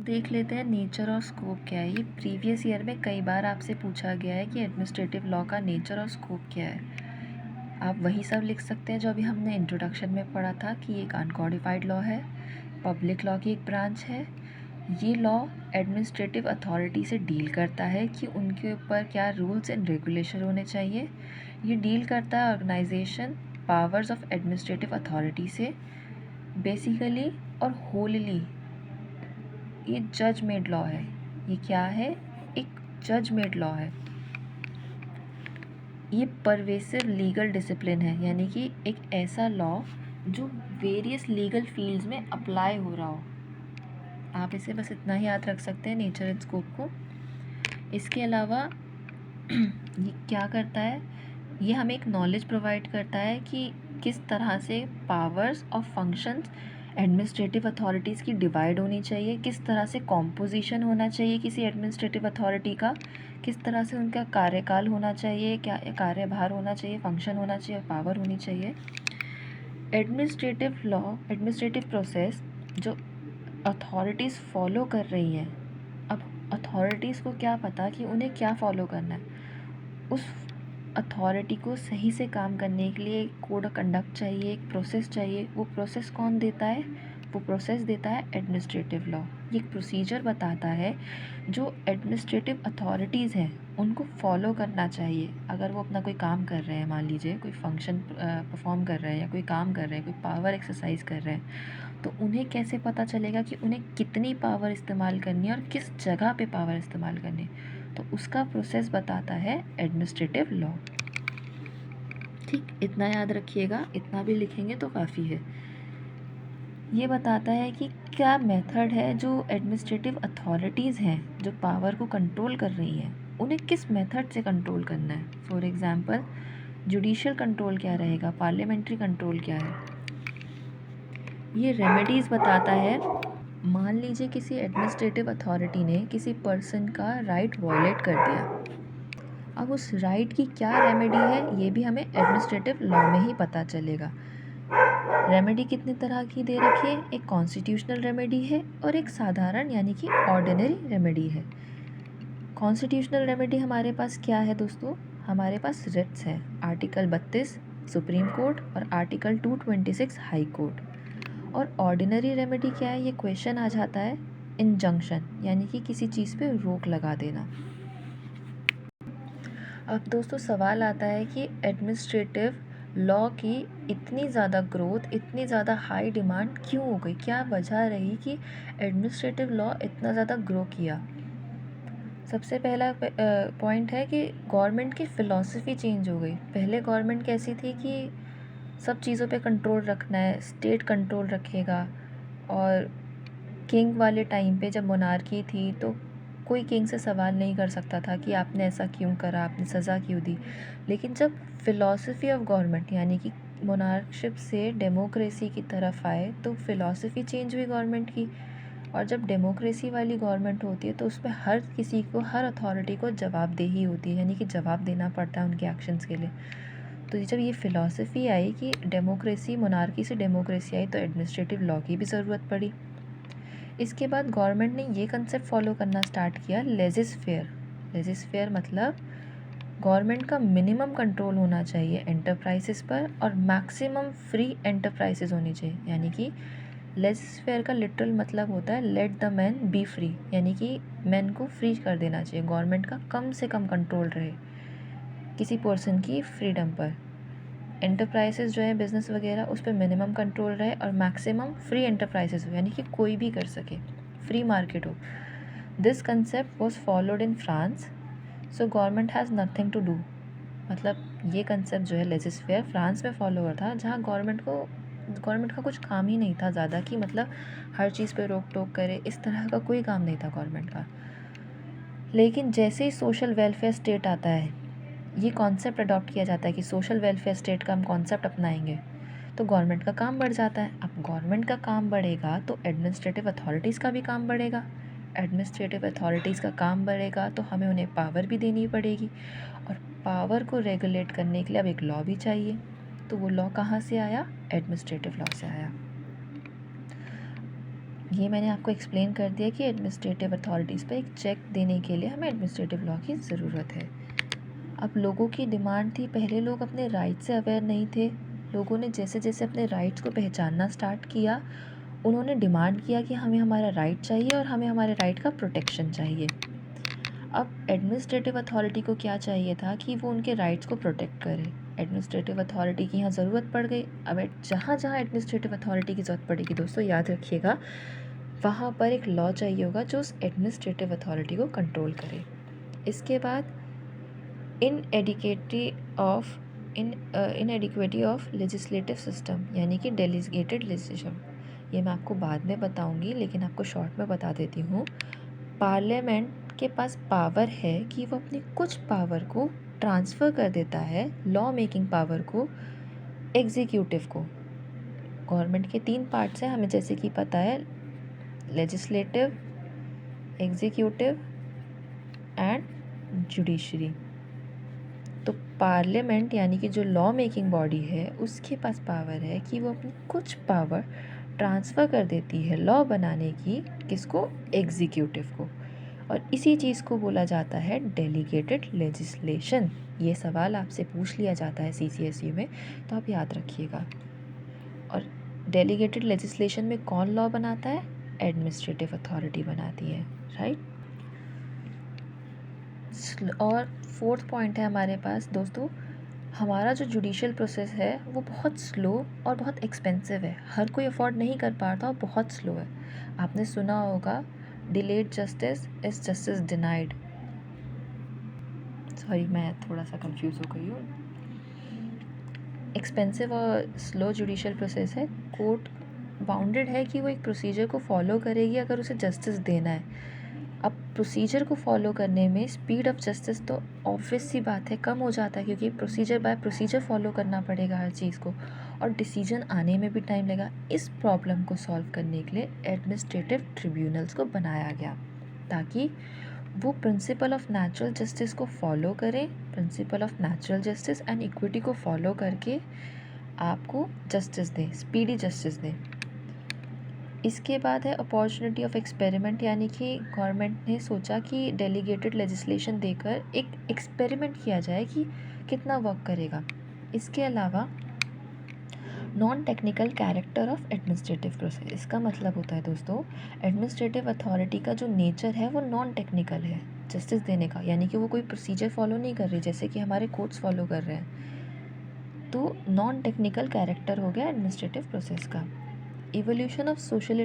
देख लेते हैं नेचर और स्कोप क्या है। ये प्रीवियस ईयर में कई बार आपसे पूछा गया है कि एडमिनिस्ट्रेटिव लॉ का नेचर और स्कोप क्या है। आप वही सब लिख सकते हैं जो अभी हमने इंट्रोडक्शन में पढ़ा था कि एक अनकॉडिफाइड लॉ है, पब्लिक लॉ की एक ब्रांच है। ये लॉ एडमिनिस्ट्रेटिव अथॉरिटी से डील करता है कि उनके ऊपर क्या रूल्स एंड रेगुलेशन होने चाहिए। ये डील करता है organisation powers of administrative authority से बेसिकली और होलली। ये जज मेड लॉ है। ये क्या है? एक जज मेड लॉ है। ये परवेसिव लीगल डिसिप्लिन है, यानी कि एक ऐसा लॉ जो वेरियस लीगल फील्ड्स में अप्लाई हो रहा हो। आप इसे बस इतना ही याद रख सकते हैं नेचर एंड स्कोप को। इसके अलावा ये क्या करता है? ये हमें एक नॉलेज प्रोवाइड करता है कि किस तरह से पावर्स और फंक्शंस एडमिनिस्ट्रेटिव अथॉरिटीज़ की डिवाइड होनी चाहिए, किस तरह से कॉम्पोजिशन होना चाहिए किसी एडमिनिस्ट्रेटिव अथॉरिटी का, किस तरह से उनका कार्यकाल होना चाहिए, क्या कार्यभार होना चाहिए, फंक्शन होना चाहिए, पावर होनी चाहिए। एडमिनिस्ट्रेटिव लॉ, एडमिनिस्ट्रेटिव प्रोसेस जो अथॉरिटीज़ फॉलो कर रही हैं, अब अथॉरिटीज़ को क्या पता कि उन्हें क्या फ़ॉलो करना है। उस अथॉरिटी को सही से काम करने के लिए एक कोड ऑफ कंडक्ट चाहिए, एक प्रोसेस चाहिए। वो प्रोसेस कौन देता है? वो प्रोसेस देता है एडमिनिस्ट्रेटिव लॉ। ये एक प्रोसीजर बताता है जो एडमिनिस्ट्रेटिव अथॉरिटीज़ हैं उनको फॉलो करना चाहिए। अगर वो अपना कोई काम कर रहे हैं, मान लीजिए कोई फंक्शन परफॉर्म कर रहे हैं या कोई काम कर रहे हैं, कोई पावर एक्सरसाइज कर रहे हैं, तो उन्हें कैसे पता चलेगा कि उन्हें कितनी पावर इस्तेमाल करनी है और किस जगह पे पावर इस्तेमाल करनी है। तो उसका प्रोसेस बताता है एडमिनिस्ट्रेटिव लॉ। ठीक, इतना याद रखिएगा, इतना भी लिखेंगे तो काफ़ी है। ये बताता है कि क्या मेथड है जो एडमिनिस्ट्रेटिव अथॉरिटीज़ हैं जो पावर को कंट्रोल कर रही हैं, उन्हें किस मेथड से कंट्रोल करना है। फॉर एग्ज़ाम्पल जुडिशियल कंट्रोल क्या रहेगा, पार्लियामेंट्री कंट्रोल क्या है। ये रेमेडीज़ बताता है। मान लीजिए किसी एडमिनिस्ट्रेटिव अथॉरिटी ने किसी पर्सन का राइट वायलेट कर दिया, अब उस राइट की क्या रेमेडी है ये भी हमें एडमिनिस्ट्रेटिव लॉ में ही पता चलेगा। रेमेडी कितनी तरह की दे रखी है? एक कॉन्स्टिट्यूशनल रेमेडी है और एक साधारण यानी कि ऑर्डिनरी रेमेडी है। कॉन्स्टिट्यूशनल रेमेडी हमारे पास क्या है दोस्तों? हमारे पास रिट्स है, आर्टिकल 32 सुप्रीम कोर्ट और आर्टिकल 226 हाई कोर्ट। और ऑर्डिनरी रेमेडी क्या है? ये क्वेश्चन आ जाता है इंजंक्शन, यानी कि किसी चीज़ पे रोक लगा देना। अब दोस्तों सवाल आता है कि एडमिनिस्ट्रेटिव लॉ की इतनी ज़्यादा ग्रोथ, इतनी ज़्यादा हाई डिमांड क्यों हो गई? क्या वजह रही कि एडमिनिस्ट्रेटिव लॉ इतना ज़्यादा ग्रो किया? सबसे पहला पॉइंट है कि गवर्नमेंट की फ़िलॉसफी चेंज हो गई। पहले गवर्नमेंट कैसी थी कि सब चीज़ों पे कंट्रोल रखना है, स्टेट कंट्रोल रखेगा। और किंग वाले टाइम पे जब मोनार्की थी तो कोई किंग से सवाल नहीं कर सकता था कि आपने ऐसा क्यों करा, आपने सज़ा क्यों दी। लेकिन जब फ़िलॉसफी ऑफ गवर्नमेंट यानी कि मोनार्कशिप से डेमोक्रेसी की तरफ आए तो फ़िलॉसफी चेंज हुई गवर्नमेंट की। और जब डेमोक्रेसी वाली गवर्नमेंट होती है तो उसमें हर किसी को, हर अथॉरिटी को जवाबदेही होती है, यानी कि जवाब देना पड़ता है उनके एक्शंस के लिए। तो जब ये फ़िलॉसफी आई कि डेमोक्रेसी, मोनार्की से डेमोक्रेसी आई, तो एडमिनिस्ट्रेटिव लॉ की भी ज़रूरत पड़ी। इसके बाद गवर्नमेंट ने ये कंसेप्ट फॉलो करना स्टार्ट किया, लेजिस फेयर। लेजिस फेयर मतलब गवर्नमेंट का मिनिमम कंट्रोल होना चाहिए एंटरप्राइजेस पर और मैक्सिमम फ्री एंटरप्राइजेस होनी चाहिए। यानी कि लेजिस फेयर का लिटरल मतलब होता है let the man B free, यानी कि मैन को फ्री कर देना चाहिए, गवर्नमेंट का कम से कम कंट्रोल रहे किसी पर्सन की फ्रीडम पर। एंटरप्राइजेस जो है बिज़नेस वगैरह, उस पर मिनिमम कंट्रोल रहे और मैक्सिमम फ्री एंटरप्राइजेस हो, यानी कि कोई भी कर सके, फ्री मार्केट हो। This concept was followed in France, so government has nothing to do. मतलब ये कंसेप्ट जो है लेजिस फेयर फ्रांस में फॉलो हुआ था, जहाँ गवर्नमेंट का कुछ काम ही नहीं था ज़्यादा कि मतलब हर चीज़ पे रोक टोक करे, इस तरह का कोई काम नहीं था गवर्नमेंट का। लेकिन जैसे ही सोशल वेलफेयर स्टेट आता है, ये कॉन्सेप्ट अडॉप्ट किया जाता है कि सोशल वेलफेयर स्टेट का हम कॉन्सेप्ट अपनाएंगे, तो गवर्नमेंट का काम बढ़ जाता है। अब गवर्नमेंट का काम बढ़ेगा तो एडमिनिस्ट्रेटिव अथॉरिटीज़ का भी काम बढ़ेगा। एडमिनिस्ट्रेटिव अथॉरिटीज़ का काम बढ़ेगा तो हमें उन्हें पावर भी देनी पड़ेगी, और पावर को रेगुलेट करने के लिए अब एक लॉ भी चाहिए। तो वो लॉ कहाँ से आया? एडमिनिस्ट्रेटिव लॉ से आया। ये मैंने आपको एक्सप्लेन कर दिया कि एडमिनिस्ट्रेटिव अथॉरिटीज़ पर एक चेक देने के लिए हमें एडमिनिस्ट्रेटिव लॉ की ज़रूरत है। अब लोगों की डिमांड थी, पहले लोग अपने राइट से अवेयर नहीं थे। लोगों ने जैसे जैसे अपने राइट्स को पहचानना स्टार्ट किया, उन्होंने डिमांड किया कि हमें हमारा राइट चाहिए और हमें हमारे राइट का प्रोटेक्शन चाहिए। अब एडमिनिस्ट्रेटिव अथॉरिटी को क्या चाहिए था कि वो उनके राइट्स को प्रोटेक्ट करे। एडमिनिस्ट्रेटिव अथॉरिटी की यहाँ ज़रूरत पड़ गई। अब जहाँ जहाँ एडमिनिस्ट्रेटिव अथॉरिटी की ज़रूरत पड़ेगी दोस्तों, याद रखिएगा, वहाँ पर एक लॉ चाहिए होगा जो उस एडमिनिस्ट्रेटिव अथॉरिटी को कंट्रोल करे। इसके बाद इनएडिक्वेटी ऑफ लेजिस्लेटिव सिस्टम, यानी कि डेलीगेटेड लेजिस्लेशन। ये मैं आपको बाद में बताऊंगी, लेकिन आपको शॉर्ट में बता देती हूँ। पार्लियामेंट के पास पावर है कि वो अपनी कुछ पावर को ट्रांसफ़र कर देता है, लॉ मेकिंग पावर को, एग्जीक्यूटिव को। गवर्नमेंट के 3 पार्ट्स हैं हमें जैसे कि पता है, लेजिस्लेटिव, एग्जीक्यूटिव एंड जुडिशरी। तो पार्लियामेंट यानी कि जो लॉ मेकिंग बॉडी है, उसके पास पावर है कि वो अपनी कुछ पावर ट्रांसफ़र कर देती है लॉ बनाने की, किसको, एग्जीक्यूटिव को। और इसी चीज़ को बोला जाता है डेलीगेटेड लेजिस्लेशन। ये सवाल आपसे पूछ लिया जाता है CCSE में, तो आप याद रखिएगा। और डेलीगेटेड लेजिस्लेशन में कौन लॉ बनाता है, एडमिनिस्ट्रेटिव अथॉरिटी बनाती है, राइट। और 4th पॉइंट है हमारे पास दोस्तों, हमारा जो जुडिशियल प्रोसेस है वो बहुत स्लो और बहुत एक्सपेंसिव है। हर कोई अफोर्ड नहीं कर पाता और बहुत स्लो है। आपने सुना होगा, delayed justice is justice denied. Sorry, मैं थोड़ा सा कंफ्यूज हो गई हूँ। एक्सपेंसिव और स्लो जुडिशियल प्रोसेस है। कोर्ट बाउंडेड है कि वो एक प्रोसीजर को फॉलो करेगी अगर उसे जस्टिस देना है। अब प्रोसीजर को फॉलो करने में स्पीड ऑफ जस्टिस तो ऑब्वियस सी बात है कम हो जाता है, क्योंकि प्रोसीजर बाय प्रोसीजर फॉलो करना पड़ेगा हर चीज़ को, और डिसीजन आने में भी टाइम लगेगा। इस प्रॉब्लम को सॉल्व करने के लिए एडमिनिस्ट्रेटिव ट्रिब्यूनल्स को बनाया गया, ताकि वो प्रिंसिपल ऑफ नेचुरल जस्टिस को फॉलो करें, principle of natural justice and equity को फॉलो करके आपको जस्टिस दें, स्पीडी जस्टिस दें। इसके बाद है अपॉर्चुनिटी ऑफ एक्सपेरिमेंट, यानी कि गवर्नमेंट ने सोचा कि डेलीगेटेड लेजिस्लेशन देकर एक एक्सपेरिमेंट किया जाए कि कितना वर्क करेगा। इसके अलावा non technical character of administrative process, इसका मतलब होता है दोस्तों, एडमिनिस्ट्रेटिव अथॉरिटी का जो नेचर है वो नॉन टेक्निकल है जस्टिस देने का, यानी कि वो कोई प्रोसीजर फॉलो नहीं कर रही जैसे कि हमारे कोर्ट्स फॉलो कर रहे हैं। तो नॉन टेक्निकल कैरेक्टर हो गया एडमिनिस्ट्रेटिव प्रोसेस का। Evolution of social